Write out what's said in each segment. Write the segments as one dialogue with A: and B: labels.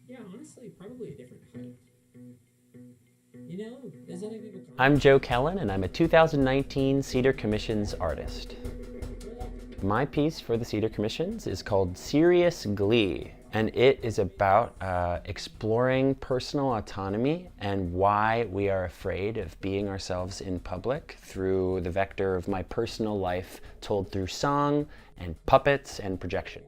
A: Yeah, honestly, probably a different height. You know, does any people comment?
B: I'm Joe Kellen, and I'm a 2019 Cedar Commissions artist. My piece for the Cedar Commissions is called Serious Glee, and it is about exploring personal autonomy and why we are afraid of being ourselves in public through the vector of my personal life told through song and puppets and projection.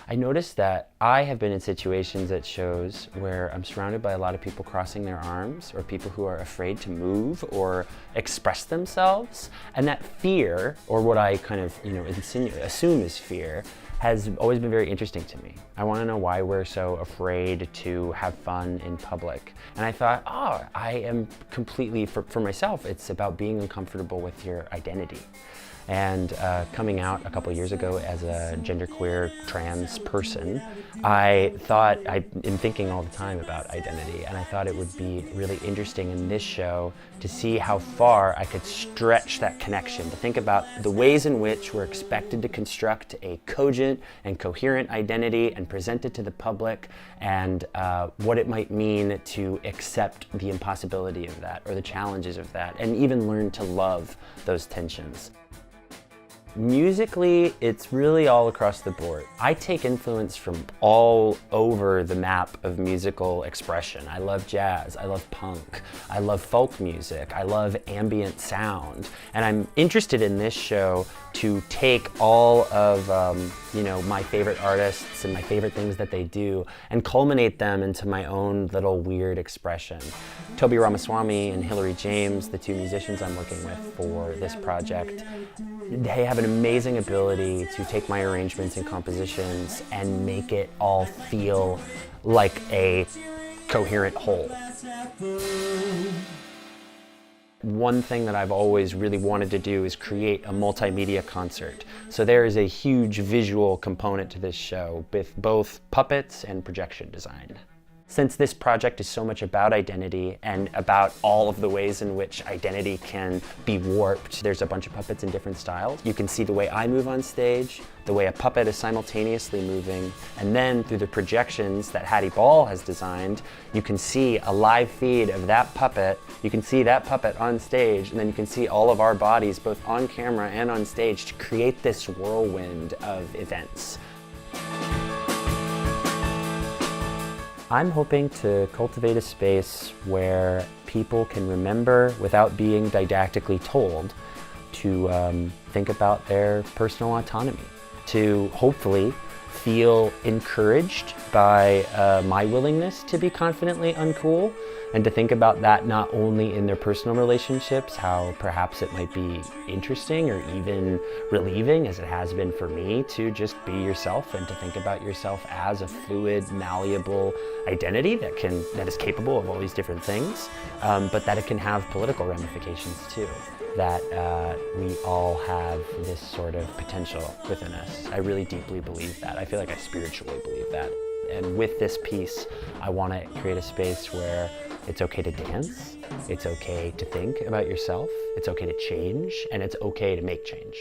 B: I noticed that I have been in situations at shows where I'm surrounded by a lot of people crossing their arms, or people who are afraid to move or express themselves. And that fear, or what I kind of assume is fear, has always been very interesting to me. I want to know why we're so afraid to have fun in public. And I thought, I am completely, for myself, it's about being uncomfortable with your identity. And coming out a couple years ago as a genderqueer trans person, I thought, I've been thinking all the time about identity, and I thought it would be really interesting in this show to see how far I could stretch that connection, to think about the ways in which we're expected to construct a cogent and coherent identity and present it to the public, and what it might mean to accept the impossibility of that, or the challenges of that, and even learn to love those tensions. Musically, it's really all across the board. I take influence from all over the map of musical expression. I love jazz, I love punk, I love folk music, I love ambient sound. And I'm interested in this show to take all of my favorite artists and my favorite things that they do and culminate them into my own little weird expression. Toby Ramaswamy and Hilary James, the two musicians I'm working with for this project, they have an amazing ability to take my arrangements and compositions and make it all feel like a coherent whole. One thing that I've always really wanted to do is create a multimedia concert. So there is a huge visual component to this show with both puppets and projection design. Since this project is so much about identity and about all of the ways in which identity can be warped, there's a bunch of puppets in different styles. You can see the way I move on stage, the way a puppet is simultaneously moving, and then through the projections that Hattie Ball has designed, you can see a live feed of that puppet. You can see that puppet on stage, and then you can see all of our bodies, both on camera and on stage, to create this whirlwind of events. I'm hoping to cultivate a space where people can remember, without being didactically told, to think about their personal autonomy, to hopefully feel encouraged by my willingness to be confidently uncool, and to think about that not only in their personal relationships, how perhaps it might be interesting or even relieving, as it has been for me, to just be yourself and to think about yourself as a fluid, malleable identity that is capable of all these different things, but that it can have political ramifications too. That we all have this sort of potential within us. I really deeply believe that. I feel like I spiritually believe that. And with this piece, I want to create a space where it's okay to dance, it's okay to think about yourself, it's okay to change, and it's okay to make change.